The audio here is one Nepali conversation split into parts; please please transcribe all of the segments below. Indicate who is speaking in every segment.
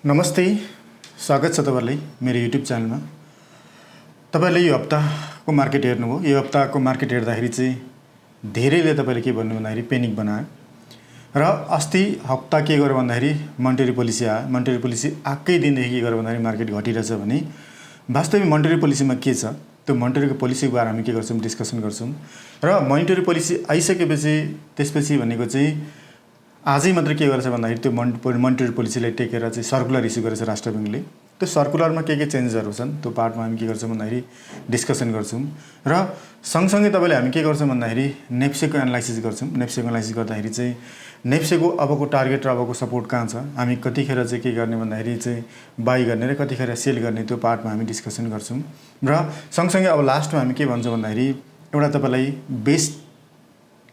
Speaker 1: नमस्ते, स्वागत छ तपाईहरुलाई मेरो युट्युब च्यानलमा। तपाईहरुले यो हप्ताको मार्केट हेर्नुभयो। यो हप्ताको मार्केट हेर्दाखेरि चाहिँ धेरैले तपाईले के भन्नु भन्दाखेरि पेनिक बनायो र अस्ति हप्ता के गर्यो भन्दाखेरि मोनेटरी पोलिसी आयो। मोनेटरी पोलिसी आकै दिनदेखि के गर्यो भन्दाखेरि मार्केट घटिरहेछ भने वास्तविक मोनेटरी पोलिसीमा के छ त्यो मोनेटरी पोलिसीको बारेमा हामी के गर्छौं डिस्कसन गर्छौं र मोनेटरी पोलिसी आइसकेपछि त्यसपछि भनेको चाहिँ आजै मात्र के गर्छ भन्दाखेरि त्यो मोनेटरी पोलिसीलाई टेकेर चाहिँ सर्कुलर इस्यु गरेछ राष्ट्र बैंकले। त्यो सर्कुलरमा के चेन्जेसहरु छन् त्यो पार्टमा हामी के गर्छौं भन्दाखेरि डिस्कसन गर्छौं र सँगसँगै तपाईले हामी के गर्छौं भन्दाखेरि नेप्सेको एनालाइसिस गर्छौं। नेप्सेको एनालाइसिस गर्दाखेरि चाहिँ नेप्सेको अबको टार्गेट र अबको सपोर्ट कहाँ छ, हामी कतिखेर चाहिँ के गर्ने भन्दाखेरि चाहिँ बाइ गर्ने र कतिखेर सेल गर्ने त्यो पार्टमा हामी डिस्कसन गर्छौं र सँगसँगै अब लास्टमा हामी के भन्छौं भन्दाखेरि एउटा तपाईलाई बेस्ट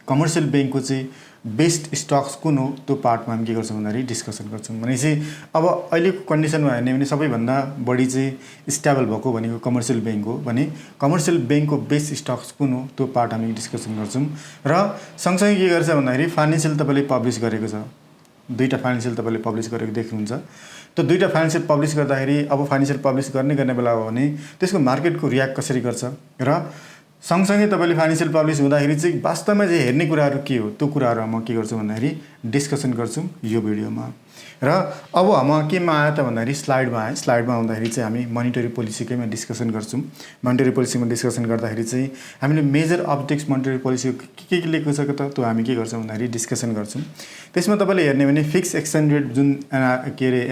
Speaker 1: कमर्शियल बैंकको चाहिँ बेस्ट स्टक्स कुन हो त्यो पार्टमा हामी के गर्छौं भन्दाखेरि डिस्कसन गर्छौं। भनेपछि अब अहिलेको कन्डिसनमा हेर्ने भने सबैभन्दा बढी चाहिँ स्टेबल भएको भनेको कमर्शियल बैंक हो भने कमर्शियल बैंकको बेस्ट स्टक्स कुन हो त्यो पार्ट हामी डिस्कसन गर्छौं र सँगसँगै के गर्छ भन्दाखेरि फाइनान्शियल तपाईले पब्लिश गरेको छ। दुईटा फाइनान्शियल तपाईले पब्लिश गरेको देख्नुहुन्छ। त्यो दुईटा फाइनान्शियल पब्लिश गर्दाखेरि अब फाइनान्शियल पब्लिश गर्ने बेला हो भने त्यसको मार्केटको रियाक्ट कसरी गर्छ र सँगसँगै तपाईले फाइनान्शियल पब्लिश हुँदाखेरि चाहिँ वास्तवमा चाहिँ हेर्ने कुराहरु के हो त्यो कुराहरु म के गर्छु भन्दाखेरि डिस्कसन गर्छौं यो भिडियोमा। र अब हम केमा आयो त भन्दाखेरि स्लाइडमा आयो। स्लाइडमा आउँदाखेरि चाहिँ हामी मोनेटरी पोलिसीकैमा डिस्कसन गर्छौं। मोनेटरी पोलिसीमा डिस्कसन गर्दाखेरि चाहिँ हामीले मेजर अब्जेक्ट्स मोनेटरी पोलिसी के लेखेको छ त त्यो हामी के गर्छौं भन्दाखेरि डिस्कसन गर्छौं। त्यसमा तपाईले हेर्ने भने फिक्स एक्सचेन्ज रेट जुन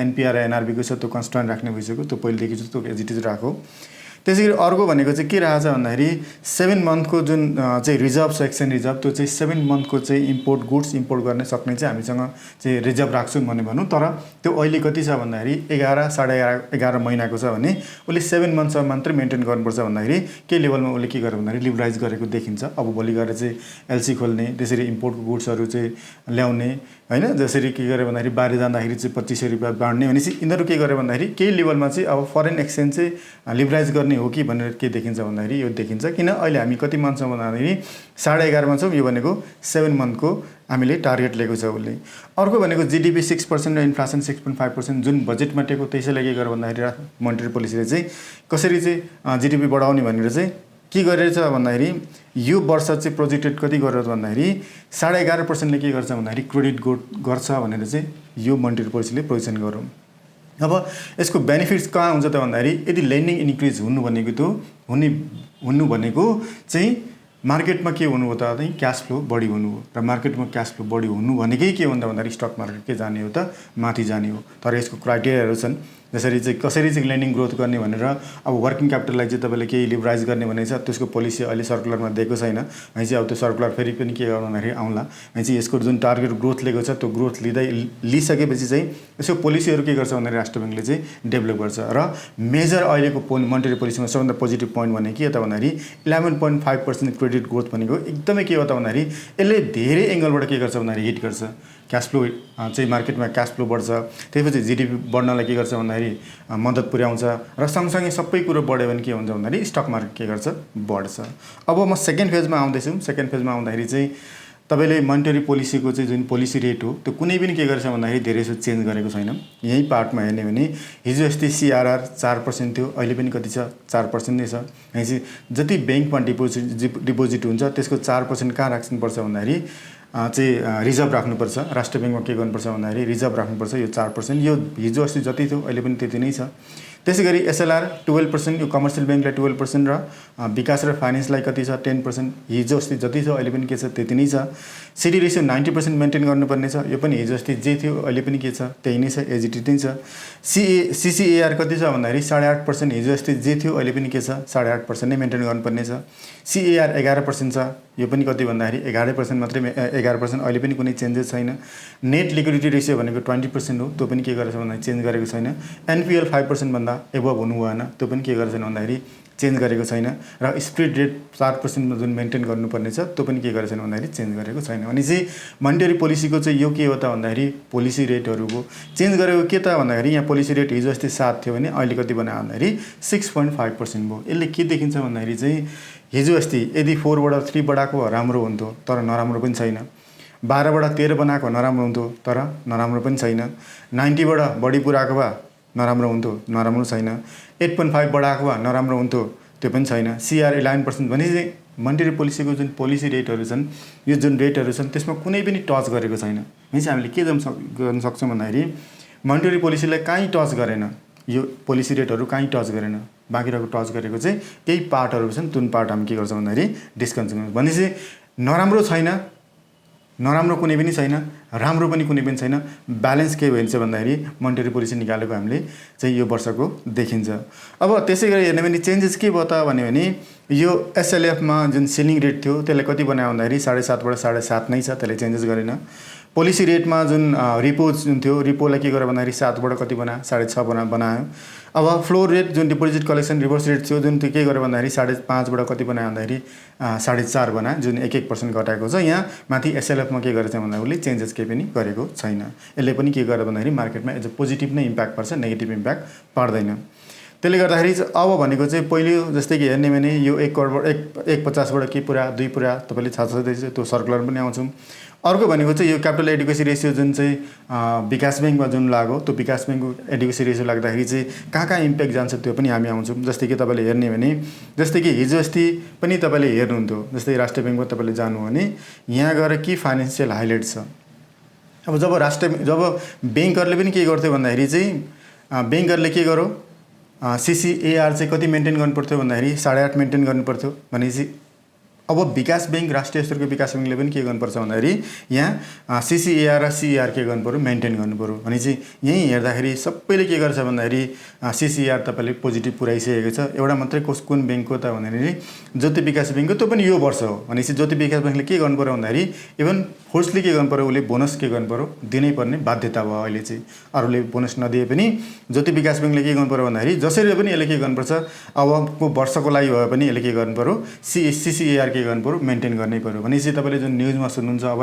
Speaker 1: एनपीआर र एनआरबी को छ त्यो कन्स्टेन्ट राख्ने भइसक्यो। त्यो पहिले देखि जस्तो एज इट इज राखौ। त्यसैगरी अर्को भनेको चाहिँ के रहेछ भन्दाखेरि 7 मन्थको जुन चाहिँ रिजर्भ छ एक्सचेन्ज रिजर्भ त्यो चाहिँ 7 मन्थको चाहिँ इम्पोर्ट गुड्स इम्पोर्ट गर्ने सक्ने चाहिँ हामीसँग चाहिँ रिजर्भ राख्छौं भन्ने भनौं। तर त्यो अहिले कति छ भन्दाखेरि 11 साढे 11 महिनाको छ भने उले 7 मन्थसम्म मात्र मेन्टेन गर्नुपर्छ भन्दाखेरि के लेभलमा उले के गर्यो भन्दाखेरि लिभराइज गरेको देखिन्छ। अब भोलि गएर चाहिँ एलसी खोल्ने त्यसरी इम्पोर्टको गुड्सहरु चाहिँ ल्याउने हैन जसरी के गर्यो भन्दाखेरि बाहिर जाँदाखेरि चाहिँ 2500 रुपैयाँ बाड्ने भनेपछि इन्हरु के गर्यो भन्दाखेरि के लेभलमा चाहिँ अब फरेन एक्सचेन्ज चाहिँ लिभराइज गर्ने हो कि भनेर के देखिन्छ भन्दाखेरि यो देखिन्छ। किन अहिले हामी कति मन्थ छौं भन्दाखेरि 11.5 मा छौं। यो भनेको 7 मन्थको हामीले टार्गेट लिएको छ उले। अर्को भनेको जीडीपी 6% र इन्फ्लेसन 6.5% जुन बजेटमा टेको त्यसैले के गर्यो भन्दाखेरि मोनेटरी पोलिसीले चाहिँ कसरी चाहिँ जीडीपी बढाउने भनेर चाहिँ के गरेछ भन्दाखेरि यो वर्ष चाहिँ प्रोजेक्टेड कति गरेर भन्दाखेरि 11.5% ले के गर्छ भन्दाखेरि क्रेडिट गर्छ भनेर चाहिँ यो मोनेटरी पोलिसीले प्रोभिजन गरौँ। अब यसको बेनिफिट्स कहाँ हुन्छ त भन्दाखेरि यदि लेन्डिङ इन्क्रिज हुनु भनेको चाहिँ मार्केटमा के हुनु हो त चाहिँ क्याश फ्लो बढी हुनु हो र मार्केटमा क्याश फ्लो बढी हुनु भनेकै के हुन्छ भन्दाखेरि स्टक मार्केट के जाने हो त माथि जाने हो। तर यसको क्राइटेरियाहरु छन् जसरी चाहिँ कसरी चाहिँ लेन्डिङ ग्रोथ गर्ने भनेर अब वर्किङ क्यापिटललाई चाहिँ तपाईले के लिभराइज गर्ने भनेको छ त्यसको पोलिसी अहिले सर्कुलरमा दिएको छैन। भनेपछि अब त्यो सर्कुलर फेरि पनि के गर्नु भन्दाखेरि आउँला। भनेपछि यसको जुन टार्गेट ग्रोथ लिएको छ त्यो ग्रोथ लिसकेपछि चाहिँ यसको पोलिसीहरु के गर्छ भन्दाखेरि राष्ट्र बैंकले चाहिँ डेभलप गर्छ र मेजर अहिलेको मोनेटरी पोलिसीमा सबभन्दा पोजिटिभ पोइन्ट भनेको के त भन्दाखेरि 11.5% क्रेडिट ग्रोथ भनेको एकदमै के हो त भन्दाखेरि यसले धेरै एंगलबाट के गर्छ भन्दाखेरि हिट गर्छ। क्याश फ्लो चाहिँ मार्केटमा क्याश फ्लो बढ्छ। त्यसपछि जीडीपी बढ्नलाई के गर्छ भन्दाखेरि मद्दत पुर्याउँछ र सँगसँगै सबै कुरो बढ्यो भने के हुन्छ भन्दाखेरि स्टक मार्केट के गर्छ बढ्छ। अब म सेकेन्ड फेजमा आउँदैछु। सेकेन्ड फेजमा आउँदाखेरि चाहिँ तपाईले मोनेटरी पोलिसीको चाहिँ जुन पोलिसी रेट हो त्यो कुनै पनि के गर्छ भन्दाखेरि धेरै सो चेन्ज गरेको छैन। यही पार्टमा हेर्ने भने हिजो अस्ति सीआरआर 4% थियो अहिले पनि कति छ 4% नै छ। भनेपछि जति बैंकमा डिपोजिट हुन्छ त्यसको 4% कहाँ राख्नुपर्छ भन्दाखेरि चाहिँ रिजर्भ राख्नुपर्छ। राष्ट्र बैंकमा के गर्नुपर्छ भन्दाखेरि रिजर्भ राख्नुपर्छ। यो 4% यो हिजो अस्ति जति थियो अहिले पनि त्यति नै छ। त्यसैगरी एसएलआर 12% यो कमर्शियल बैंकलाई 12% र विकास र फाइनान्सलाई कति छ 10%। हिजो अस्ति जति थियो अहिले पनि के छ त्यति नै छ। सीडी रेशियो 90% मेन्टेन गर्नुपर्ने छ। यो पनि हिजो अस्ति जे थियो अहिले पनि के छ त्यही नै छ एज इट इज नै छ। सीसीएआर कति छ भन्दाखेरि 8.5% हिजो अस्ति जे थियो अहिले पनि के छ 8.5% नै मेन्टेन गर्नुपर्ने छ। सीएआर 11% छ। यो पनि कति भन्दाखेरि 11% मात्रै 11% अहिले पनि कुनै चेन्जेस छैन। नेट लिक्विडिटी रेशियो भनेको 20% हो त्यो पनि के गरेछ भन्दाखेरि चेन्ज गरेको छैन। एनपीएल 5% भन्दा एबभ हुनु भएन त्यो पनि के गरेछ भन्दाखेरि चेन्ज गरेको छैन र स्प्रेड रेट 4% मा जुन मेन्टेन गर्नुपर्ने छ त्यो पनि के गरेछ भन्दाखेरि चेन्ज गरेको छैन। भनेपछि मोनेटरी पोलिसीको चाहिँ यो के हो त भन्दाखेरि पोलिसी रेटहरुको चेन्ज गरेको के त भन्दाखेरि यहाँ पोलिसी रेट हिजो अस्ति 7 थियो भने अहिले कति बनायो भन्दाखेरि 6.5% भयो। यसले के देखिन्छ भन्दाखेरि चाहिँ हिजो अस्ति यदि 4 बाट 3 बढाको राम्रो हुन्थ्यो तर नराम्रो पनि छैन। 12 बाट 13 बनाएको नराम्रो हुन्थ्यो तर नराम्रो पनि छैन। 90 बाट बढी पुराको भए नराम्रो हुन्थ्यो, नराम्रो छैन। 8.5 बढाएको भए नराम्रो हुन्थ्यो, त्यो पनि छैन। CR 11% भनेपछि मोनेटरी पोलिसीको जुन पोलिसी रेटहरू छन्, यो जुन रेटहरू छन् त्यसमा कुनै पनि टच गरेको छैन। भनेपछि हामीले के गर्न सक्छौँ भन्दाखेरि मोनेटरी पोलिसीलाई कहीँ टच गरेन, यो पोलिसी रेटहरू कहीँ टच गरेन, बाँकी रहेको टच गरेको चाहिँ केही पार्टहरू छन्, जुन पार्ट हामी के गर्छौँ भन्दाखेरि डिस्कन्टिन्यू। भनेपछि नराम्रो छैन, नराम्रो कुनै पनि छैन, राम्रो पनि कुनै पनि छैन, ब्यालेन्स के भइन्छ भन्दाखेरि मोनेटरी पोलिसी निकालेको हामीले चाहिँ यो वर्षको देखिन्छ। अब त्यसै गरी हेर्ने भने चेन्जेस के भयो त भन्यो भने यो SLF मा जुन सिलिङ रेट थियो त्यसलाई कति बनायो भन्दाखेरि 7.5 बाट 7.5 नै छ, त्यसले चेन्जेस गरेन। पोलिसी रेटमा जुन रिपो जुन थियो, रिपोलाई के गर्यो भन्दाखेरि 7 बाट कति बनायो, 6.5 बनायो। अब फ्लोर रेट जुन डिपोजिट कलेक्सन रिभर्स रेट थियो जुन त्यो के गर्यो भन्दाखेरि 5.5 बाट कति बनायो भन्दाखेरि 4.5 बनायो, जुन 1% घटाएको छ। यहाँ माथि SLF मा के गरेछ भन्दा उसले चेन्जेस केही पनि गरेको छैन। यसले पनि के गर्यो भन्दाखेरि मार्केटमा एज अ पोजिटिभ नै इम्प्याक्ट पर्छ, नेगेटिभ इम्प्याक्ट पर्दैन। त्यसले गर्दाखेरि अब भनेको चाहिँ पहिलो जस्तै कि हेर्ने भने यो 1 करोड 1.50 बाट के पुरा 2 पुरा तपाईँले थाहा छ, त्यो सर्कुलर पनि आउँछौँ। अर्को भनेको चाहिँ यो क्यापिटल एडिक्वेसी रेसियो जुन चाहिँ विकास ब्याङ्कमा जुन लाग्यो, त्यो विकास ब्याङ्कको एडिक्वेसी रेसियो लाग्दाखेरि चाहिँ कहाँ इम्प्याक्ट जान्छ त्यो पनि हामी आउँछौँ। जस्तै कि तपाईँले हेर्ने भने जस्तै कि हिजो अस्ति पनि तपाईँले हेर्नुहुन्थ्यो, जस्तै राष्ट्रिय ब्याङ्कमा तपाईँले जानु भने यहाँ गएर के फाइनेन्सियल हाइलाइट छ। अब जब ब्याङ्करले पनि के गर्थ्यो भन्दाखेरि चाहिँ ब्याङ्करले के गर्यो, CCAR चाहिँ कति मेन्टेन गर्नुपर्थ्यो भन्दाखेरि 8.5 मेन्टेन गर्नुपर्थ्यो। भनेपछि अब विकास ब्याङ्क, राष्ट्रिय स्तरको विकास ब्याङ्कले पनि के गर्नुपर्छ भन्दाखेरि यहाँ CCAR र CAR के गर्नु पऱ्यो, मेन्टेन गर्नु पऱ्यो। भनेपछि यहीँ हेर्दाखेरि सबैले के गर्छ भन्दाखेरि CCAR तपाईँले पोजिटिभ पुऱ्याइसकेको छ। एउटा मात्रै कुन ब्याङ्कको त भन्दाखेरि ज्योति विकास ब्याङ्कको, त्यो पनि यो वर्ष हो। भनेपछि ज्योति विकास ब्याङ्कले के गर्नु पऱ्यो भन्दाखेरि इभन फोर्सली के गर्नु पऱ्यो, उसले बोनस के गर्नु पऱ्यो, दिनै पर्ने बाध्यता भयो अहिले चाहिँ। अरूले बोनस नदिए पनि ज्योति विकास ब्याङ्कले के गर्नु पऱ्यो भन्दाखेरि जसरी पनि यसले के गर्नुपर्छ, अबको वर्षको लागि भए पनि यसले के गर्नु पऱ्यो, CCAR के गर्नु पऱ्यो, मेन्टेन गर्नै पऱ्यो। भनेपछि तपाईँले जुन न्युजमा सुन्नुहुन्छ अब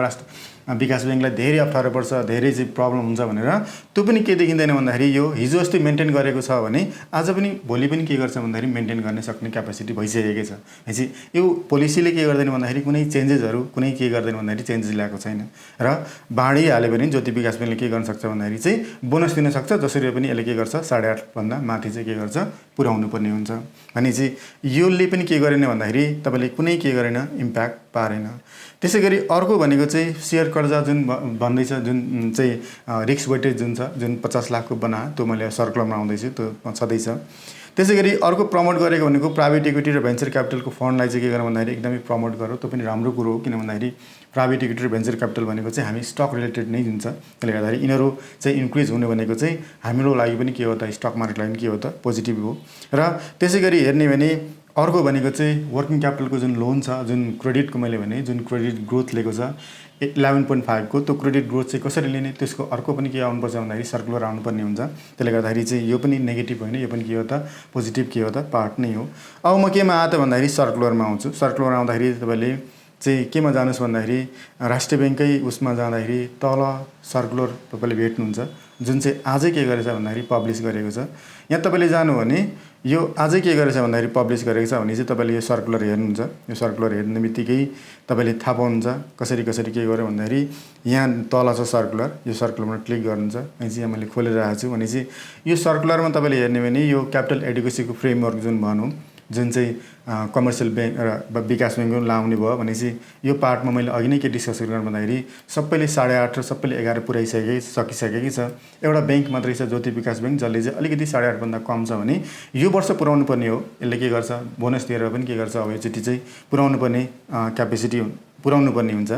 Speaker 1: विकास ब्याङ्कलाई धेरै अप्ठ्यारो पर्छ, धेरै चाहिँ प्रब्लम हुन्छ भनेर, त्यो पनि के देखिँदैन भन्दाखेरि यो हिजो अस्ति मेन्टेन गरेको छ भने आज पनि भोलि पनि के गर्छ भन्दाखेरि मेन्टेन गर्न सक्ने क्यापेसिटी भइसकेकै छ। भनेपछि यो पोलिसीले के गर्दैन भन्दाखेरि कुनै चेन्जेसहरू कुनै के गर्दैन भन्दाखेरि चेन्जेस ल्याएको छैन। र बाँडिहाल्यो भने ज्योति विकास ब्याङ्कले के गर्न सक्छ भन्दाखेरि चाहिँ बोनस दिन सक्छ, जसरी पनि यसले के गर्छ 8.5 भन्दा माथि चाहिँ के गर्छ, पुर्याउनु पर्ने हुन्छ। भनेपछि यसले पनि के गरेन भन्दाखेरि तपाईँले कुनै के गरेन, इम्प्याक्ट पारेन। त्यसै गरी अर्को भनेको चाहिँ सेयर कर्जा जुन भन्दैछ, जुन चाहिँ रिस्क वेटेज जुन छ, जुन 50 लाखको बनायो, त्यो मैले सर्कुलरमा आउँदैछु, त्यो छँदैछ। त्यसै गरी अर्को प्रमोट गरेको भनेको प्राइभेट इक्विटी र भेन्चर क्यापिटलको फन्डलाई चाहिँ के गर्नु भन्दाखेरि एकदमै प्रमोट गरौँ, त्यो पनि राम्रो कुरो हो। किन भन्दाखेरि प्राइभेट इक्विटी र भेन्चर क्यापिटल भनेको चाहिँ हामी स्टक रिलेटेड नै हुन्छ। त्यसले गर्दाखेरि यिनीहरू चाहिँ इन्क्रिज हुने भनेको चाहिँ हाम्रो लागि पनि के हो त, स्टक मार्केटलाई पनि के हो त, पोजिटिभ हो। र त्यसै गरी हेर्ने भने अर्को भनेको चाहिँ वर्किङ क्यापिटलको जुन लोन छ, जुन क्रेडिटको मैले भने जुन क्रेडिट ग्रोथ लिएको छ 11.5 को, त्यो क्रेडिट ग्रोथ चाहिँ कसरी लिने, त्यसको अर्को पनि के आउनुपर्छ भन्दाखेरि सर्कुलर आउनुपर्ने हुन्छ। त्यसले गर्दाखेरि चाहिँ यो पनि नेगेटिभ होइन, यो पनि के हो त, पोजिटिभ के हो त, पार्ट नै हो। अब म केमा आएँ त भन्दाखेरि सर्कुलरमा आउँछु। सर्कुलर आउँदाखेरि तपाईँले चाहिँ केमा जानुहोस् भन्दाखेरि राष्ट्रिय ब्याङ्ककै उसमा जाँदाखेरि तल सर्कुलर तपाईँले भेट्नुहुन्छ, जुन चाहिँ आजै के गरेछ भन्दाखेरि पब्लिस गरेको छ। यहाँ तपाईँले जानु भने यो आजै के गरेछ भन्दाखेरि पब्लिस गरेको छ भने चाहिँ तपाईँले यो सर्कुलर हेर्नुहुन्छ। यो सर्कुलर हेर्ने बित्तिकै तपाईँले थाहा पाउनुहुन्छ कसरी के गर्यो भन्दाखेरि यहाँ तल छ सर्कुलर, यो सर्कुलरमा क्लिक गर्नुहुन्छ। अनि चाहिँ यहाँ मैले खोलेर राखेको छु। भने चाहिँ यो सर्कुलरमा तपाईँले हेर्ने भने यो क्यापिटल एडिक्वेसीको फ्रेमवर्क जुन भनौँ, जुन चाहिँ कमर्सियल ब्याङ्क र विकास ब्याङ्कको लाउने भयो भनेपछि यो पार्टमा मैले अघि नै के डिस्कस गर्नु भन्दाखेरि सबैले 8.5 र सबैले 11 सकिसकेकै छ। एउटा ब्याङ्क मात्रै छ ज्योति विकास ब्याङ्क, जसले चाहिँ अलिकति 8.5 भन्दा कम छ भने यो वर्ष पुर्याउनु पर्ने हो। यसले के गर्छ, बोनस दिएर पनि के गर्छ, अब योचोटि चाहिँ पुर्याउनु पर्ने क्यापेसिटी पुर्याउनु पर्ने हुन्छ।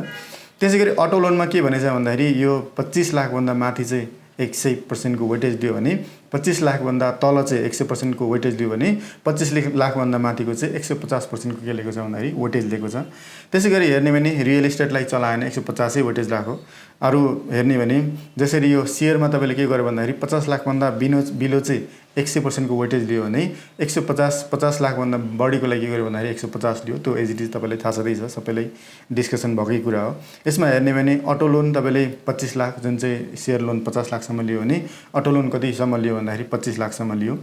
Speaker 1: त्यसै गरी अटो लोनमा के भनेछ भन्दाखेरि यो 25 लाखभन्दा माथि चाहिँ 100% को वेटेज दियो भने, 25 लाखभन्दा तल चाहिँ 100% को वेटेज दियो भने, 25 लाखभन्दा माथिको चाहिँ 150% को के लिएको छ भन्दाखेरि वेटेज दिएको छ। त्यसै गरी हेर्ने भने रियल इस्टेटलाई चलाएन 150 वेटेज राख्यो। अरू हेर्ने भने जसरी यो सेयरमा तपाईँले के गर्यो भन्दाखेरि 50 लाखभन्दा बिलो चाहिँ 100% को वेटेज दियो भने 50 लाखभन्दा बढीको लागि के गर्यो भन्दाखेरि 150 दियो। त्यो एज इट इज तपाईँलाई थाहा छँदैछ, सबैलाई डिस्कसन भएकै कुरा हो। यसमा हेर्ने भने अटो लोन तपाईँले 25 लाख, जुन चाहिँ सेयर लोन 50 लाखसम्म लियो भने अटो लोन कतिसम्म लियो भन्दाखेरि 25 लाखसम्म लियो।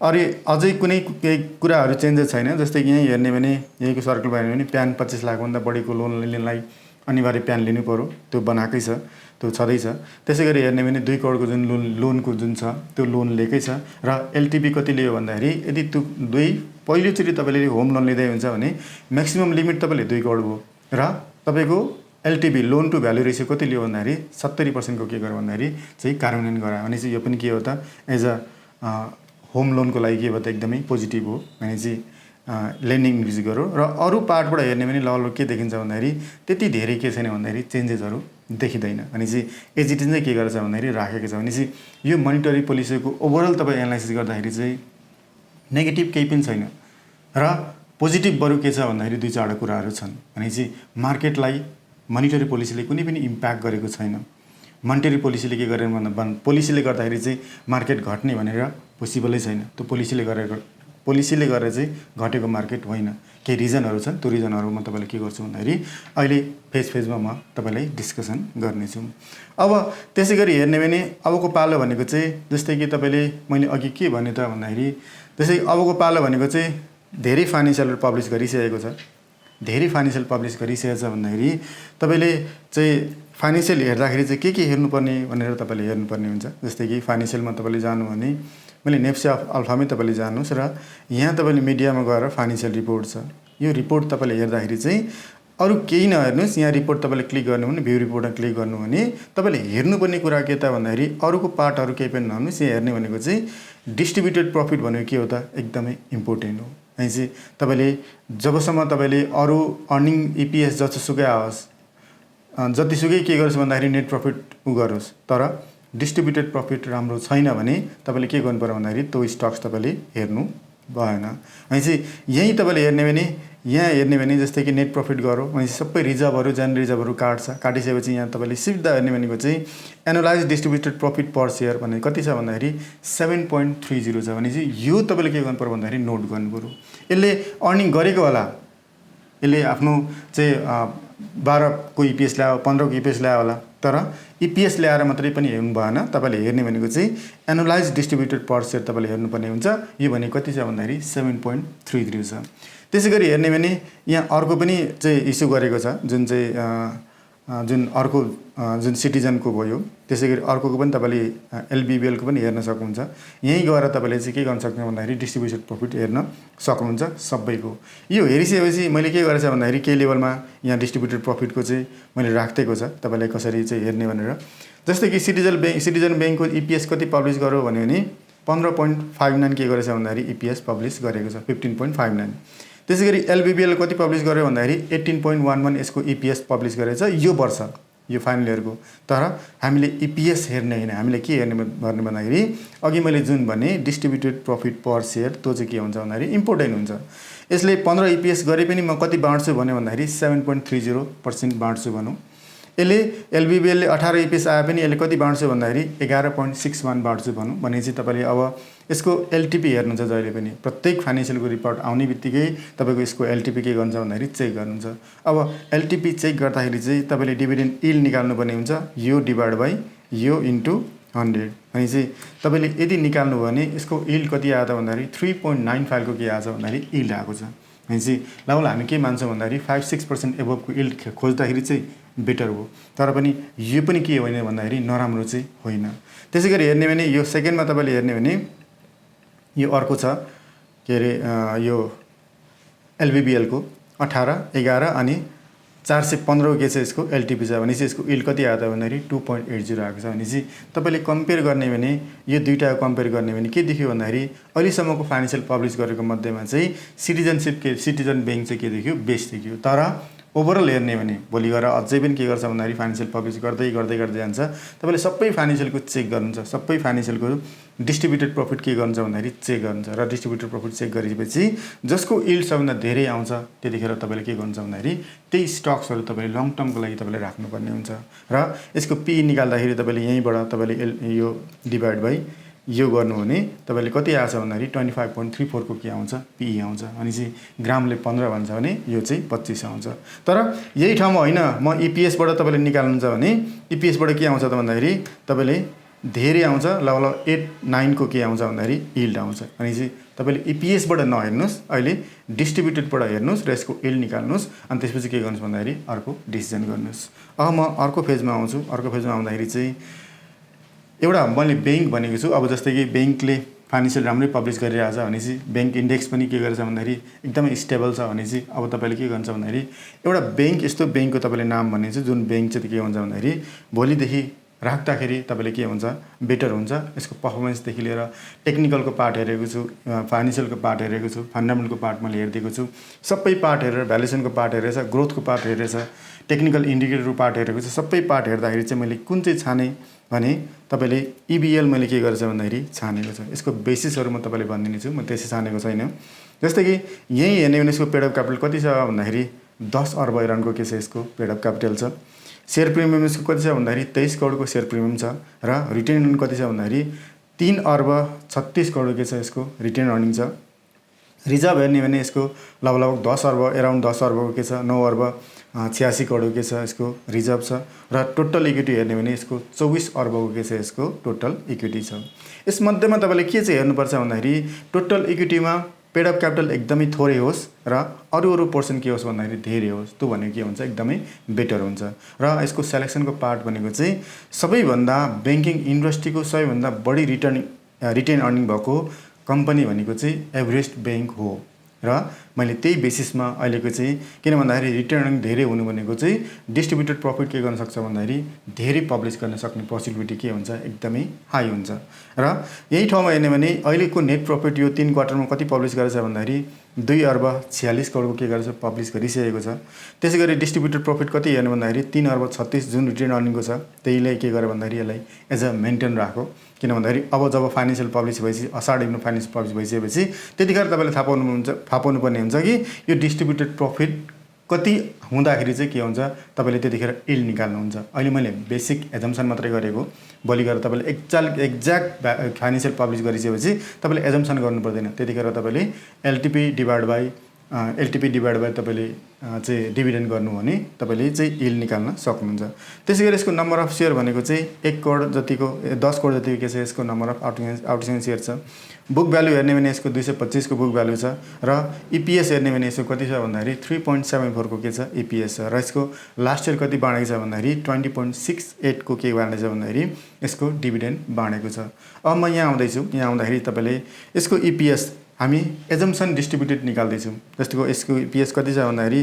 Speaker 1: अरे अझै कुनै केही कुराहरू चेन्जेस छैन। जस्तै कि यहीँ हेर्ने भने यहीँको सर्कलमा हेर्ने भने प्यान 25 लाखभन्दा बढीको लोन लिनलाई अनिवार्य प्यान लिनु पऱ्यो, त्यो बनाएकै छ। त्यो छँदैछ। त्यसै गरी हेर्ने भने 2 करोडको जुन लोनको जुन छ त्यो लोन लिएकै छ र एलटिभी कति लियो भन्दाखेरि यदि त्यो पहिलोचोटि तपाईँले होम लोन लिँदै हुन्छ भने म्याक्सिमम लिमिट तपाईँले 2 करोड भयो र तपाईँको एलटिभी लोन टु भ्यालु रेसियो कति लियो भन्दाखेरि 70% को के गर्यो भन्दाखेरि चाहिँ कार्यान्वयन गरायो भने चाहिँ यो पनि के हो त एज अ होम लोनको लागि के भयो त एकदमै पोजिटिभ हो भने चाहिँ लेन्डिङ इन्क्रिज गर्यो र अरू पार्टबाट हेर्ने भने लगभग के देखिन्छ भन्दाखेरि त्यति धेरै के छैन भन्दाखेरि चेन्जेसहरू देखिँदैन भने चाहिँ एजिटी चाहिँ के गरेछ भन्दाखेरि राखेको छ भने चाहिँ यो मोनिटरी पोलिसीको ओभरअल तपाईँ एनालाइसिस गर्दाखेरि चाहिँ नेगेटिभ केही पनि छैन र पोजिटिभ बरु के छ भन्दाखेरि 2-4 कुराहरू छन् भने चाहिँ मार्केटलाई मोनिटरी पोलिसीले कुनै पनि इम्प्याक्ट गरेको छैन। मोनिटरी पोलिसीले के गरेन भन्दा पोलिसीले गर्दाखेरि चाहिँ मार्केट घट्ने भनेर पोसिबलै छैन। त्यो पोलिसीले गरेर चाहिँ घटेको मार्केट होइन। केही रिजनहरू छन्, त्यो रिजनहरूमा तपाईँले के गर्छु भन्दाखेरि अहिले फेजमा म तपाईँलाई डिस्कसन गर्नेछु। अब त्यसै गरी हेर्ने भने अबको पालो भनेको चाहिँ जस्तै कि तपाईँले मैले अघि के भने त भन्दाखेरि जस्तै अबको पालो भनेको चाहिँ धेरै फाइनेन्सियल पब्लिस गरिसकेको छ। धेरै फाइनेन्सियल पब्लिस गरिसकेको छ भन्दाखेरि तपाईँले चाहिँ फाइनेन्सियल हेर्दाखेरि चाहिँ के हेर्नुपर्ने भनेर तपाईँले हेर्नुपर्ने हुन्छ। जस्तै कि फाइनेन्सियलमा तपाईँले जानु भने मैले नेप्से अल्फामै तपाईँले जानुहोस् र यहाँ तपाईँले मिडियामा गएर फाइनेन्सियल रिपोर्ट छ। यो रिपोर्ट तपाईँले हेर्दाखेरि चाहिँ अरू केही नहेर्नुहोस्, यहाँ रिपोर्ट तपाईँले क्लिक गर्नु भने भ्यू रिपोर्टमा क्लिक गर्नु भने तपाईँले हेर्नुपर्ने कुरा के त भन्दाखेरि अरूको पार्टहरू केही पनि नहेर्नुहोस्। यहाँ हेर्ने भनेको चाहिँ डिस्ट्रिब्युटेड प्रफिट भनेको के हो त एकदमै इम्पोर्टेन्ट हो। अनि चाहिँ तपाईँले जबसम्म तपाईँले अरू अर्निङ इपिएस जतिसुकै आओस् जतिसुकै के गरोस् भन्दाखेरि नेट प्रफिट गरोस् तर डिस्ट्रिब्युटेड प्रफिट राम्रो छैन भने तपाईँले के गर्नु पर्यो भन्दाखेरि त्यो स्टक्स तपाईँले हेर्नु भएन। अनि चाहिँ यहीँ तपाईँले हेर्ने भने जस्तै कि नेट प्रफिट गरौँ भने सबै रिजर्भहरू जेनरल रिजर्भहरू काटिसकेपछि यहाँ तपाईँले सिधा हेर्ने भनेको चाहिँ एनुलाइज डिस्ट्रिब्युटेड प्रफिट पर सेयर भनेको कति छ भन्दाखेरि 7.30 छ भने चाहिँ यो तपाईँले के गर्नु पर्यो भन्दाखेरि नोट गर्नु पर्यो। यसले अर्निङ गरेको होला, यसले आफ्नो चाहिँ 12 को इपिएस ल्यायो, 15 को इपिएस ल्यायो होला तर इपिएस ल्याएर मात्रै पनि हेर्नु भएन। तपाईँले हेर्ने भनेको चाहिँ एनुलाइज डिस्ट्रिब्युटेड पर सेयर तपाईँले हेर्नुपर्ने हुन्छ। यो भनेको कति छ भन्दाखेरि 7.33 छ। त्यसै गरी हेर्ने भने यहाँ अर्को पनि चाहिँ इस्यु गरेको छ जुन चाहिँ जुन अर्को जुन सिटिजनको भयो। त्यसै गरी अर्कोको पनि तपाईँले एलबिबिएलको पनि हेर्न सक्नुहुन्छ। यहीँ गएर तपाईँले चाहिँ के गर्न सक्नुहुन्छ भन्दाखेरि डिस्ट्रिब्युटेड प्रफिट हेर्न सक्नुहुन्छ सबैको। यो हेरिसकेपछि मैले के गरेछ भन्दाखेरि के लेभलमा यहाँ डिस्ट्रिब्युटेड प्रफिटको चाहिँ मैले राखिदिएको छ तपाईँलाई कसरी चाहिँ हेर्ने भनेर। जस्तै कि सिटिजन ब्याङ्कको इपिएस कति पब्लिस गर्यो भने 15.59 के गरेछ भन्दाखेरि इपिएस पब्लिस गरेको छ 15.59। त्यसै गरी एलबिबिएल कति पब्लिस गर्यो भन्दाखेरि 18.11 यसको इपिएस पब्लिस गरेछ यो वर्ष यो फाइनल इयरको। तर हामीले इपिएस हेर्ने होइन, हामीले के हेर्ने भन्ने भन्दाखेरि अघि मैले जुन भने डिस्ट्रिब्युटेड प्रफिट पर सेयर त्यो चाहिँ के हुन्छ भन्दाखेरि इम्पोर्टेन्ट हुन्छ। यसले 15 इपिएस गरे पनि म कति बाँड्छु भन्यो भन्दाखेरि 7.30% बाँड्छु भनौँ। यसले एलबिबिएलले 18 इपिएस आए पनि यसले कति बाँड्छु भन्दाखेरि 11.61 बाँड्छु भनौँ भने चाहिँ तपाईँले अब यसको एलटिपी हेर्नुहुन्छ। जहिले पनि प्रत्येक फाइनेन्सियलको रिपोर्ट आउने बित्तिकै तपाईँको यसको एलटिपी के गर्नुहुन्छ भन्दाखेरि चेक गर्नुहुन्छ। अब एलटिपी चेक गर्दाखेरि चाहिँ तपाईँले डिभिडेन्ड यिल्ड निकाल्नुपर्ने हुन्छ, यो डिभाइड बाई यो इन्टु 100 अनि चाहिँ तपाईँले यदि निकाल्नु भयो भने यसको यिल्ड कति आयो त भन्दाखेरि 3.95 को के आएछ भन्दाखेरि यिल्ड आएको छ। अनि चाहिँ लगभग हामी के मान्छौँ भन्दाखेरि 5-6% एबभको यिल्ड खोज्दाखेरि चाहिँ बेटर हो। तर पनि यो पनि के होइन भन्दाखेरि नराम्रो चाहिँ होइन। त्यसै गरी हेर्ने भने यो सेकेन्डमा तपाईँले हेर्ने भने यो अर्को छ के अरे यो एलबिबिएलको 18, 11 अनि 415 के छ यसको एलटिपी छ भने चाहिँ यसको यिल्ड कति आयो त भन्दाखेरि 2.80 आएको छ भने चाहिँ तपाईँले कम्पेयर गर्ने भने यो दुईटा कम्पेयर गर्ने भने के देखियो भन्दाखेरि अहिलेसम्मको फाइनेन्सियल पब्लिस गरेको मध्येमा चाहिँ सिटिजन ब्याङ्क चाहिँ के देखियो बेस्ट देखियो। तर ओभरअल हेर्ने भने भोलि गएर अझै पनि के गर्छ भन्दाखेरि फाइनेन्सियल पब्लिस गर्दै जान्छ। तपाईँले सबै फाइनेन्सियलको चेक गर्नुहुन्छ, सबै फाइनेन्सियलको डिस्ट्रिब्युटेड प्रफिट के गर्नुहुन्छ भन्दाखेरि चेक गर्नुहुन्छ र डिस्ट्रिब्युटेड प्रफिट चेक गरेपछि जसको यिल्ड सबभन्दा धेरै आउँछ त्यतिखेर तपाईँले के गर्नुहुन्छ भन्दाखेरि त्यही स्टक्सहरू तपाईँले लङ टर्मको लागि तपाईँले राख्नुपर्ने हुन्छ। र यसको पी निकाल्दाखेरि तपाईँले यहीँबाट तपाईँले यो डिभाइड बाई यो गर्नु भने तपाईँले कति आउँछ भन्दाखेरि 25.34 को के आउँछ पी आउँछ। अनि चाहिँ ग्रामले 15 भन्छ भने यो चाहिँ 25 आउँछ। तर यही ठाउँमा होइन म इपिएसबाट तपाईँले निकाल्नुहुन्छ भने इपिएसबाट के आउँछ त भन्दाखेरि तपाईँले धेरै आउँछ लगभग 8-9 को के आउँछ भन्दाखेरि यिल्ड आउँछ। अनि चाहिँ तपाईँले इपिएसबाट नहेर्नुहोस्, अहिले डिस्ट्रिब्युटेडबाट हेर्नुहोस् र यसको यिल्ड निकाल्नुहोस् अनि त्यसपछि के गर्नुहोस् भन्दाखेरि अर्को डिसिजन गर्नुहोस्। अब म अर्को फेजमा आउँछु। अर्को फेजमा आउँदाखेरि चाहिँ एउटा मैले ब्याङ्क भनेको छु। अब जस्तै कि ब्याङ्कले फाइनेन्सियल राम्रै पब्लिस गरिरहेछ भनेपछि ब्याङ्क इन्डेक्स पनि के गरेछ भन्दाखेरि एकदमै स्टेबल छ भनेपछि अब तपाईँले के गर्नुहुन्छ भन्दाखेरि एउटा ब्याङ्क यस्तो ब्याङ्कको तपाईँले नाम भनिदिन्छ जुन ब्याङ्क चाहिँ के हुन्छ भन्दाखेरि भोलिदेखि राख्दाखेरि तपाईँले के हुन्छ बेटर हुन्छ। यसको पर्फर्मेन्सदेखि लिएर टेक्निकलको पार्ट हेरेको छु, फाइनेन्सियलको पार्ट हेरेको छु, फन्डामेन्टलको पार्ट मैले हेरिदिएको छु। सबै पार्ट हेरेर भ्यालुएसनको पार्ट हेरेछ, ग्रोथको पार्ट हेरेछ, टेक्निकल इन्डिकेटरको पार्ट हेरेको छु। सबै पार्ट हेर्दाखेरि चाहिँ मैले कुन चाहिँ छाने भने तपाईँले इबिएल मैले के गरेछ भन्दाखेरि छानेको छु। यसको बेसिसहरू म तपाईँले भनिदिनेछु, म त्यसै छानेको छैन। जस्तै कि यहीँ हेर्ने भने यसको पेड अफ क्यापिटल कति छ भन्दाखेरि 10 अर्ब रनको के छ यसको पेड अफ क्यापिटल छ। सेयर प्रिमियम यसको कति छ भन्दाखेरि 23 करोडको सेयर प्रिमियम छ र रिटेन अर्निङ कति छ भन्दाखेरि 3 अर्ब 36 करोड के छ यसको रिटेन अर्निङ छ। रिजर्भ हेर्ने भने यसको लगभग 10 अर्ब एराउन्ड 10 अर्बको के छ 9 अर्ब 86 करोड के छ यसको रिजर्भ छ र टोटल इक्विटी हेर्ने भने यसको 24 अर्बको के छ यसको टोटल इक्विटी छ। यसमध्येमा तपाईँले के चाहिँ हेर्नुपर्छ भन्दाखेरि टोटल इक्विटीमा पेड अफ क्यापिटल एकदमै थोरै होस् र अरू पोर्सन के होस् भन्दाखेरि धेरै होस्। त्यो भनेको के हुन्छ एकदमै बेटर हुन्छ। र यसको सेलेक्सनको पार्ट भनेको चाहिँ सबैभन्दा ब्याङ्किङ इन्डस्ट्रीको सबैभन्दा बढी रिटेन अर्निङ भएको कम्पनी भनेको चाहिँ एभरेस्ट ब्याङ्क हो र मैले त्यही बेसिसमा अहिलेको चाहिँ किन भन्दाखेरि रिटेन अर्निङ धेरै हुनु भनेको चाहिँ डिस्ट्रिब्युटेड प्रफिट के गर्न सक्छ भन्दाखेरि धेरै पब्लिस गर्न सक्ने पोसिबिलिटी के हुन्छ एकदमै हाई हुन्छ। र यही ठाउँमा हेर्ने भने अहिलेको नेट प्रफिट यो 3 क्वार्टरमा कति पब्लिस गरेछ भन्दाखेरि 2 अर्ब 46 करोडको के गरेछ पब्लिस गरिसकेको छ। त्यसै गरी डिस्ट्रिब्युटेड प्रफिट कति हेर्नु भन्दाखेरि 3 अर्ब 36 जुन रिटेन अर्निङको छ त्यहीलाई के गर्यो भन्दाखेरि यसलाई एज अ मेन्टेन राखो। किन भन्दाखेरि अब जब फाइनेन्सियल पब्लिस भएपछि असाढ इग्नो फाइनेन्स पब्लिस भइसकेपछि त्यतिखेर तपाईँले थाहा पाउनुपर्ने हुन्छ कि यो डिस्ट्रिब्युटेड प्रफिट कति हुँदाखेरि चाहिँ के हुन्छ तपाईँले त्यतिखेर यिल्ड निकाल्नुहुन्छ। अहिले मैले बेसिक एजम्सन मात्रै गरेको, भोलि गएर तपाईँले एक्ज्याक्ट फाइनेन्सियल पब्लिस गरिसकेपछि तपाईँले एजम्सन गर्नु पर्दैन। त्यतिखेर तपाईँले एलटिपी डिभाइड बाई तपाईँले चाहिँ डिभिडेन्ड गर्नु भने तपाईँले चाहिँ यिल्ड निकाल्न सक्नुहुन्छ। त्यसै गरी यसको नम्बर अफ सेयर भनेको चाहिँ 1 करोड जतिको 10 करोड जतिको के छ यसको नम्बर अफ आउटस्ट्यान्डिङ सेयर छ। बुक भ्यालु हेर्ने भने यसको 225 को बुक भ्यालु छ र इपिएस हेर्ने भने यसको कति छ भन्दाखेरि 3.74 को के छ इपिएस छ र यसको लास्ट इयर कति बाँडेको छ भन्दाखेरि 20.68 को के बाँडेको छ भन्दाखेरि यसको डिभिडेन्ड बाँडेको छ। अब म यहाँ आउँदैछु। यहाँ आउँदाखेरि तपाईँले यसको इपिएस हामी एजम्सन डिस्ट्रिब्युटेड निकाल्दैछौँ। जस्तो यसको इपिएस कति छ भन्दाखेरि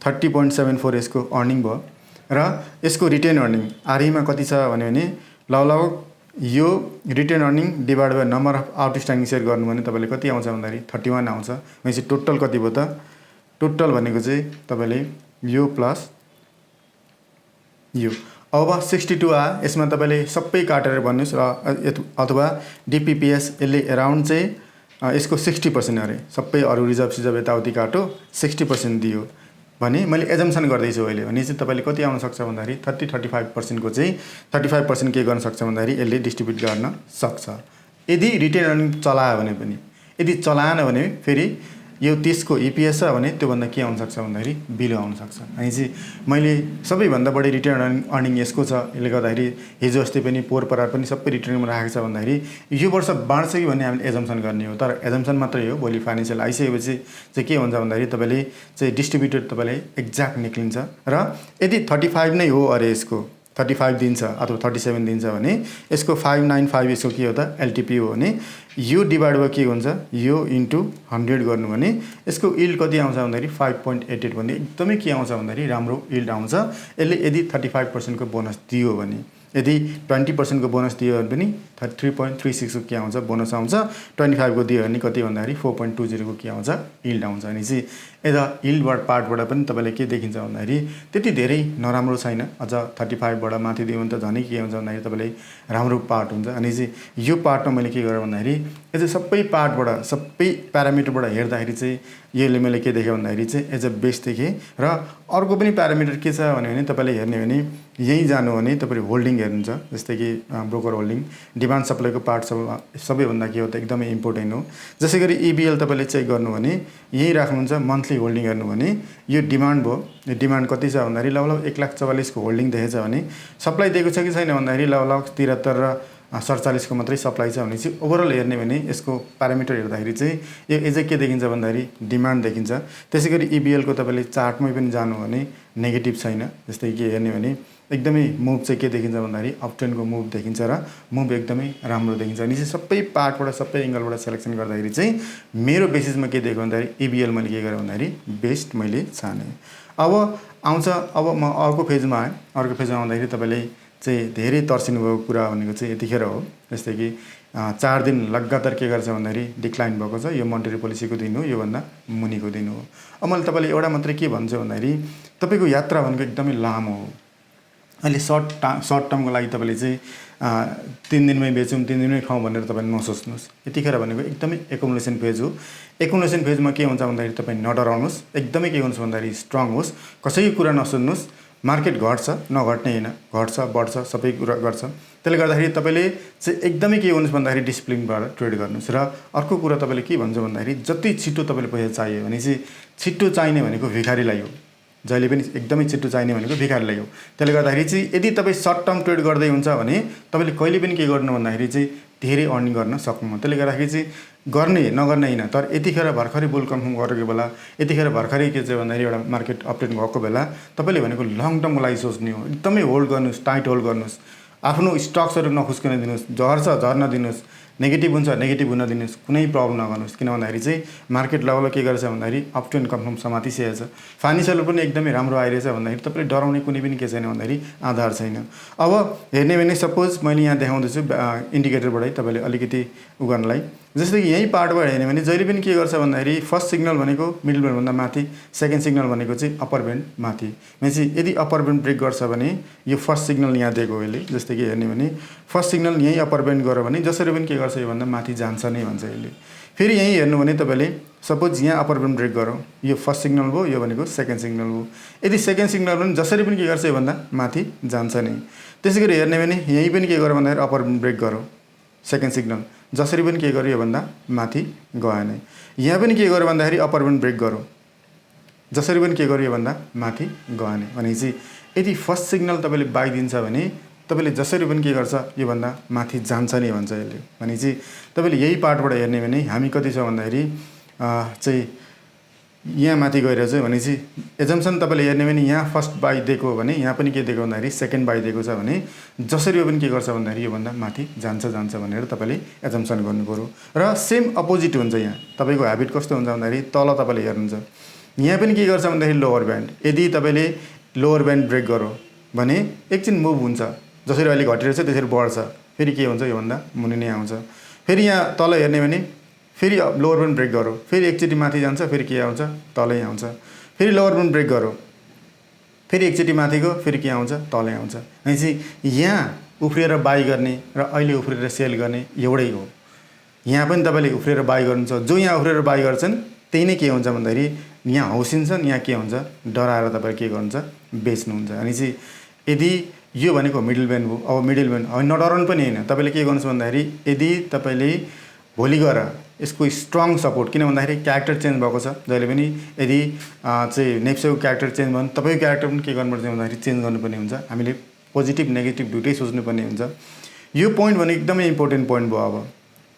Speaker 1: 30.74 यसको अर्निङ भयो र यसको रिटेन अर्निङ आरईमा कति छ भने लगभग यो retained earning divide by number of outstanding share गर्नु भने तपाईँले कति आउँछ भन्दाखेरि 31 आउँछ। भनेपछि टोटल कति भयो त? टोटल भनेको चाहिँ तपाईँले यो प्लस यो अब 62 आयो। यसमा तपाईँले सबै काटेर भन्नुहोस् र अथवा डिपिपिएस यसले एराउन्ड चाहिँ यसको 60% अरे सबै अरू रिजर्भ यताउति काटो 60% दियो भने मैले एजम्सन गर्दैछु अहिले भने चाहिँ तपाईँले कति आउन सक्छ भन्दाखेरि 35% को चाहिँ 35% के गर्न सक्छ भन्दाखेरि यसले डिस्ट्रिब्युट गर्न सक्छ। यदि रिटेन अर्निङ चलायो भने पनि, यदि चलाएन भने फेरि यो 30 को इपिएस छ भने त्योभन्दा के आउन सक्छ भन्दाखेरि बिलो आउन सक्छ। अनि चाहिँ मैले सबैभन्दा बढी रिटर्न अर्निङ यसको छ। यसले गर्दाखेरि हिजो अस्ति पनि पोहोर परार पनि सबै रिटर्नमा राखेको छ भन्दाखेरि यो वर्ष बाँड्छ कि भन्ने हामीले एजम्सन गर्ने हो। तर एजम्सन मात्रै हो, भोलि फाइनेन्सियल आइसकेपछि चाहिँ के हुन्छ भन्दाखेरि तपाईँले चाहिँ डिस्ट्रिब्युटेड तपाईँले एक्ज्याक्ट निक्लिन्छ र यदि 35 नै हो अरे यसको 35 दिन्छ अथवा 37 दिन्छ भने यसको 595 यसको के हो त एलटिपी हो भने यो डिभाइड भयो के हुन्छ यो इन्टु 100 गर्नु भने यसको यिल्ड कति आउँछ भन्दाखेरि 5.88 भन्ने एकदमै के आउँछ भन्दाखेरि राम्रो यिल्ड आउँछ। यसले यदि 35% को बोनस दियो भने, यदि 20% को बोनस दियो भने पनि 3.36 को के आउँछ बोनस आउँछ। 25 को दियो भने कति भन्दाखेरि 4.20 को के आउँछ यिल्ड आउँछ। अनि चाहिँ यता यिल्डबाट पार्टबाट पनि तपाईँले के देखिन्छ भन्दाखेरि त्यति धेरै नराम्रो छैन। अझ 35 बाट माथि दियो भने त झनै के हुन्छ भन्दाखेरि तपाईँले राम्रो पार्ट हुन्छ। अनि चाहिँ यो पार्टमा मैले के गरेँ भन्दाखेरि यो चाहिँ सबै पार्टबाट सबै प्यारामिटरबाट हेर्दाखेरि चाहिँ यसले मैले के देखेँ भन्दाखेरि चाहिँ एज अ बेस्ट देखेँ। र अर्को पनि प्यारामिटर के छ भने तपाईँले हेर्ने भने यहीँ जानु भने तपाईँले होल्डिङ हेर्नुहुन्छ। जस्तै कि ब्रोकर होल्डिङ डिमान्ड सप्लाईको पार्ट सबैभन्दा के हो त एकदमै इम्पोर्टेन्ट हो। जसै गरी इबिएल तपाईँले चेक गर्नु भने यहीँ राख्नुहुन्छ। मन्थली होल्डिङ हेर्नु भने यो डिमान्ड भयो। यो डिमान्ड कति छ भन्दाखेरि लगभग 1,44,000 को होल्डिङ देखेछ भने सप्लाई दिएको छ कि छैन भन्दाखेरि लगभग 73 र 47 को मात्रै सप्लाई छ भनेपछि ओभरअल हेर्ने भने यसको प्यारामिटर हेर्दाखेरि चाहिँ यो एजै के देखिन्छ भन्दाखेरि डिमान्ड देखिन्छ। त्यसैगरी EBL को तपाईँले चार्टमै पनि जानु भने नेगेटिभ छैन। जस्तै कि हेर्ने भने एकदमै मुभ चाहिँ के देखिन्छ भन्दाखेरि अप ट्रेन्डको मुभ देखिन्छ र मुभ एकदमै राम्रो देखिन्छ। अनि चाहिँ सबै पार्टबाट सबै एङ्गलबाट सेलेक्सन गर्दाखेरि चाहिँ मेरो बेसिसमा के देख्यो भन्दाखेरि EBL मैले के गरेँ भन्दाखेरि बेस्ट मैले छाने। अब आउँछ, अब म अर्को फेजमा आएँ। अर्को फेजमा आउँदाखेरि तपाईँले चाहिँ धेरै तर्सिनु भएको कुरा भनेको चाहिँ यतिखेर हो। जस्तै कि 4 दिन लगातार के गर्छ भन्दाखेरि डिक्लाइन भएको छ। यो मोनेटरी पोलिसीको दिन हो, योभन्दा मुनिको दिन हो। अब मैले तपाईँले एउटा मात्रै के भन्छु भन्दाखेरि तपाईँको यात्रा भनेको एकदमै लामो हो। अहिले सर्ट टर्मको लागि तपाईँले चाहिँ 3 दिनमै बेचौँ 3 दिनमै खाउँ भनेर तपाईँले नसोच्नुहोस्। यतिखेर भनेको एकदमै एकुमुलेसन फेज हो। एकुमुलेसन फेजमा के हुन्छ भन्दाखेरि तपाईँ नडराउनुहोस्, एकदमै के हुन्छ भन्दाखेरि स्ट्रङ होस्, कसैको कुरा नसुन्नुहोस्। मार्केट घट्छ नघट्ने होइन, घट्छ बढ्छ सबै कुरा गर्छ। त्यसले गर्दाखेरि तपाईँले चाहिँ एकदमै के गर्नुहोस् भन्दाखेरि डिसिप्लिनबाट ट्रेड गर्नुहोस्। र अर्को कुरा तपाईँले के भन्छ भन्दाखेरि जति छिटो तपाईँले पैसा चाहियो भने चाहिँ छिट्टो चाहिने भनेको भिखारीलाई हो। जहिले पनि एकदमै छिट्टो चाहिने भनेको भिखारीलाई हो। त्यसले गर्दाखेरि चाहिँ यदि तपाईँ सर्ट टर्म ट्रेड गर्दै हुन्छ भने तपाईँले कहिले पनि के गर्नु भन्दाखेरि चाहिँ धेरै अर्निङ गर्न सक्नुहुन्न। त्यसले गर्दाखेरि चाहिँ गर्ने नगर्ने होइन, तर यतिखेर भर्खरै बुल कन्फर्म गरेको बेला, यतिखेर भर्खरै के चाहिँ भन्दाखेरि एउटा मार्केट अपट्रेन्ड भएको बेला तपाईँले भनेको लङ टर्मको लागि सोच्ने हो। एकदमै होल्ड गर्नुहोस्, टाइट होल्ड गर्नुहोस्, आफ्नो स्टक्सहरू नखुस्कन दिनुहोस्, झर्छ झर्न दिनुहोस्, नेगेटिभ हुन्छ नेगेटिभ हुन दिनुहोस्, कुनै प्रब्लम नगर्नुहोस्। किन भन्दाखेरि चाहिँ मार्केट लेभलमा के गरेछ भन्दाखेरि अप ट्रेन्ड कन्फर्म समातिसकेको छ। फाइनेन्सियल पनि एकदमै राम्रो आइरहेछ भन्दाखेरि तपाईँले डराउने कुनै पनि के छैन भन्दाखेरि आधार छैन। अब हेर्ने भने सपोज मैले यहाँ देखाउँदैछु इन्डिकेटरबाटै तपाईँले अलिकति उ गर्नलाई। जस्तै कि यही पार्टबाट हेर्ने भने जहिले पनि के गर्छ भन्दाखेरि फर्स्ट सिग्नल भनेको मिडल ब्यान्डभन्दा माथि, सेकेन्ड सिग्नल भनेको चाहिँ अप्पर ब्यान्ड माथि। भनेपछि यदि अप्पर ब्यान्ड ब्रेक गर्छ भने यो फर्स्ट सिग्नल यहाँ दिएको यसले। जस्तै कि हेर्ने भने फर्स्ट सिग्नल यहीँ अप्पर ब्यान्ड गऱ्यो भने जसरी पनि के गर्छ योभन्दा माथि जान्छ नै भन्छ यसले। फेरि यहीँ हेर्नु भने तपाईँले सपोज यहाँ अप्पर ब्यान्ड ब्रेक गरौँ, यो फर्स्ट सिग्नल भयो, यो भनेको सेकेन्ड सिग्नल हो। यदि सेकेन्ड सिग्नल पनि जसरी पनि के गर्छ योभन्दा माथि जान्छ नै। त्यसै गरी हेर्ने भने यहीँ पनि के गर्यो भन्दाखेरि अप्पर ब्यान्ड ब्रेक गरौँ, सेकेन्ड सिग्नल जसरी पनि के गर्यो योभन्दा माथि गएन। यहाँ पनि के गर्यो भन्दाखेरि अप्पर ब्यान्ड ब्रेक गरौँ, जसरी पनि के गर्यो योभन्दा माथि गएन। भनेपछि यदि फर्स्ट सिग्नल तपाईँले बाई दिन्छ भने तपाईँले जसरी पनि के गर्छ योभन्दा माथि जान्छ नै भन्छ यसले। भनेपछि तपाईँले यही पार्टबाट हेर्ने भने हामी कति छ भन्दाखेरि चाहिँ यहाँ माथि गएर चाहिँ भनेपछि एजम्सन तपाईँले हेर्ने भने यहाँ फर्स्ट बाई दिएको हो भने यहाँ पनि के दिएको भन्दाखेरि सेकेन्ड बाई दिएको छ भने जसरी पनि के गर्छ भन्दाखेरि योभन्दा माथि जान्छ भनेर तपाईँले एजम्सन गर्नु पऱ्यो। र सेम अपोजिट हुन्छ यहाँ तपाईँको ह्याबिट कस्तो हुन्छ भन्दाखेरि तल तपाईँले हेर्नुहुन्छ यहाँ पनि के गर्छ भन्दाखेरि लोवर ब्यान्ड, यदि तपाईँले लोवर ब्यान्ड ब्रेक गरौँ भने एकछिन मुभ हुन्छ, जसरी अहिले घटिरहेछ त्यसरी बढ्छ, फेरि के हुन्छ योभन्दा मुनि नै आउँछ। फेरि यहाँ तल हेर्ने भने फेरि लोवर ब्यान्ड ब्रेक गरौँ, फेरि एकचोटि माथि जान्छ, फेरि के आउँछ तलै आउँछ। फेरि लोवर ब्यान्ड ब्रेक गरौँ, फेरि एकचोटि माथि गयो, फेरि के आउँछ तलै आउँछ। भनेपछि यहाँ उफ्रिएर बाई गर्ने र अहिले उफ्रिएर सेल गर्ने एउटै हो। यहाँ पनि तपाईँले उफ्रिएर बाई गर्नुहुन्छ, जो यहाँ उफ्रिएर बाई गर्छन् त्यही नै के हुन्छ भन्दाखेरि यहाँ हौसिन्छन्, यहाँ के हुन्छ डराएर तपाईँले के गर्नुहुन्छ बेच्नुहुन्छ। भनेपछि यदि यो भनेको मिडल ब्यान्ड हो। अब मिडल ब्यान्ड अब नडराउनु पनि होइन, तपाईँले के गर्नुहोस् भन्दाखेरि यदि तपाईँले भोलि गएर यसको स्ट्रङ सपोर्ट, किन भन्दाखेरि क्यारेक्टर चेन्ज भएको छ जहिले पनि। यदि चाहिँ नेप्सेको क्यारेक्टर चेन्ज भयो भने तपाईँको क्यारेक्टर पनि के गर्नुपर्छ भन्दाखेरि चेन्ज गर्नुपर्ने हुन्छ। हामीले पोजिटिभ नेगेटिभ दुइटै सोच्नुपर्ने हुन्छ। यो पोइन्ट भने एकदमै इम्पोर्टेन्ट पोइन्ट भयो। अब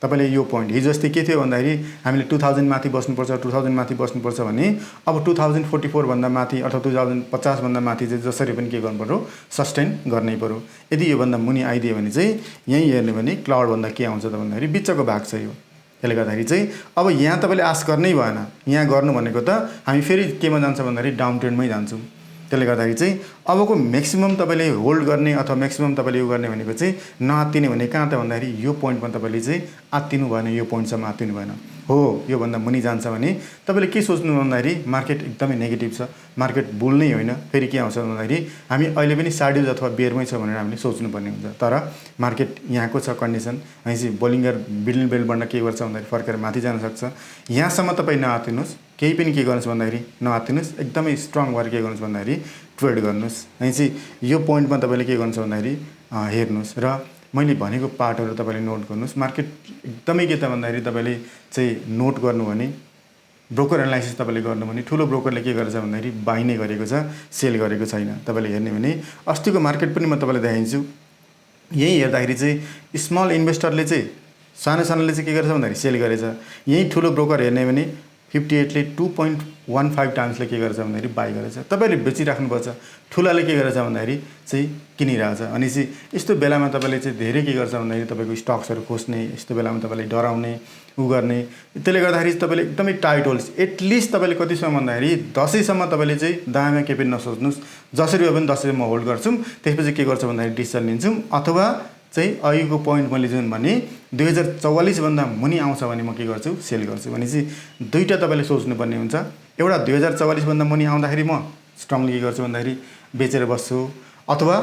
Speaker 1: तपाईँले यो पोइन्ट हिजो अस्ति के थियो भन्दाखेरि हामीले 2000 माथि बस्नुपर्छ, 2000 माथि बस्नुपर्छ भने अब 2044 भन्दा माथि अथवा 2050 भन्दा माथि चाहिँ जसरी पनि के गर्नु पर्यो सस्टेन गर्नै पर्यो। यदि योभन्दा मुनि आइदियो भने चाहिँ यहीँ हेर्ने भने क्लाउडभन्दा के आउँछ त भन्दाखेरि बिचको भाग छ यो। त्यसले गर्दाखेरि चाहिँ अब यहाँ तपाईँले आश गर्नै भएन। यहाँ गर्नु भनेको त हामी फेरि केमा जान्छ भन्दाखेरि डाउन ट्रेन्डमै जान्छौँ। त्यसले गर्दाखेरि चाहिँ अबको म्याक्सिमम तपाईँले होल्ड गर्ने अथवा म्याक्सिमम तपाईँले यो गर्ने भनेको चाहिँ नआत्तिने भने कहाँ त भन्दाखेरि यो पोइन्टमा तपाईँले चाहिँ आत्तिनु भएन, यो पोइन्टसम्म आत्तिनु भएन। हो योभन्दा मुनि जान्छ भने तपाईँले के सोच्नु भन्दाखेरि मार्केट एकदमै नेगेटिभ छ, मार्केट बुल नै होइन। फेरि के आउँछ भन्दाखेरि हामी अहिले पनि साइडवेज अथवा बेयरमै छ भनेर हामीले सोच्नुपर्ने हुन्छ। तर मार्केट यहाँको छ कन्डिसन, भनेपछि बोलिङ्गर मिडल बेल्टबाट के गर्छ भन्दाखेरि फर्केर माथि जान सक्छ। यहाँसम्म तपाईँ नआत्तिनुहोस्, केही पनि के गर्नुहोस् भन्दाखेरि नआत्तिनुहोस्, एकदमै स्ट्रङ भएर के गर्नुहोस् भन्दाखेरि ट्रेड गर्नुहोस्। भनेपछि यो पोइन्टमा तपाईँले के गर्नुहोस् भन्दाखेरि हेर्नुहोस् र मैले भनेको पार्टहरू तपाईँले नोट गर्नुहोस्। मार्केट एकदमै के त भन्दाखेरि तपाईँले चाहिँ नोट गर्नु भने ब्रोकर एनालाइसिस तपाईँले गर्नु भने ठुलो ब्रोकरले के गरेछ भन्दाखेरि बाई नै गरेको छ, सेल गरेको छैन। तपाईँले हेर्ने भने अस्तिको मार्केट पनि म तपाईँलाई देखाइदिन्छु। यही हेर्दाखेरि चाहिँ स्मल इन्भेस्टरले चाहिँ सानो सानोले चाहिँ के गरेछ भन्दाखेरि सेल गरेछ। यही ठुलो ब्रोकर हेर्ने भने 58ले 2.15 टाइम्सले के गरेछ भन्दाखेरि बाई गरेछ। तपाईँले बेचिराख्नुपर्छ। ठुलाले के गरेछ भन्दाखेरि चाहिँ किनिरहेछ। अनि चाहिँ यस्तो बेलामा तपाईँले चाहिँ धेरै के गर्छ भन्दाखेरि तपाईँको स्टक्सहरू खोज्ने, यस्तो बेलामा तपाईँले डराउने गर्ने, त्यसले गर्दाखेरि तपाईँले एकदमै टाइट होल्ड्स एटलिस्ट तपाईँले कतिसम्म भन्दाखेरि 10सम्म तपाईँले चाहिँ दायाँमा केही पनि नसोच्नुहोस्। जसरी भए पनि 10सम्म होल्ड गर्छौँ, त्यसपछि के गर्छ भन्दाखेरि डिसिसन लिन्छौँ। अथवा चाहिँ अहिलेको पोइन्ट मैले जुन भने 2044 भन्दा मुनि आउँछ भने म के गर्छु सेल गर्छु भने चाहिँ दुईवटा तपाईँले सोच्नुपर्ने हुन्छ। एउटा 2044 भन्दा मुनि आउँदाखेरि म स्ट्रङली के गर्छु भन्दाखेरि बेचेर बस्छु, अथवा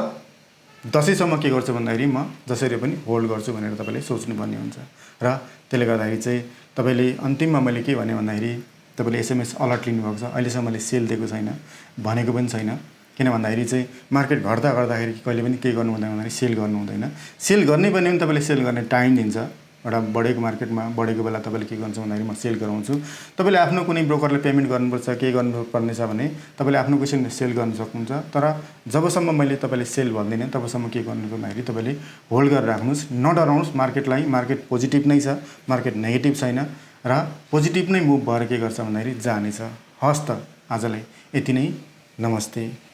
Speaker 1: 10सम्म के गर्छु भन्दाखेरि म जसरी पनि होल्ड गर्छु भनेर तपाईँले सोच्नुपर्ने हुन्छ। र त्यसले गर्दाखेरि चाहिँ तपाईँले अन्तिममा मैले के भने भन्दाखेरि तपाईँले SMS अलर्ट लिनुभएको छ। अहिलेसम्म मैले सेल दिएको छैन, भनेको पनि छैन। किन भन्दाखेरि चाहिँ मार्केट घट्दा गर्दाखेरि कहिले पनि के गर्नु हुँदैन भन्दाखेरि सेल गर्नु हुँदैन। सेल गर्ने पनि तपाईँले सेल गर्ने टाइम दिन्छ। एउटा बढेको मार्केटमा बढेको बेला तपाईँले के गर्नुहुन्छ भन्दाखेरि म सेल गराउँछु। तपाईँले आफ्नो कुनै ब्रोकरले पेमेन्ट गर्नुपर्छ, के गर्नुपर्ने छ भने तपाईँले आफ्नो क्वेसनले सेल गर्न सक्नुहुन्छ। तर जबसम्म मैले तपाईँले सेल भन्दिनँ तबसम्म के गर्नु भन्दाखेरि तपाईँले होल्ड गरेर राख्नुहोस्, नडराउनुहोस् मार्केटलाई। मार्केट पोजिटिभ नै छ, मार्केट नेगेटिभ छैन र पोजिटिभ नै मुभ भएर के गर्छ भन्दाखेरि जानेछ। हस् त आजलाई यति नै। नमस्ते।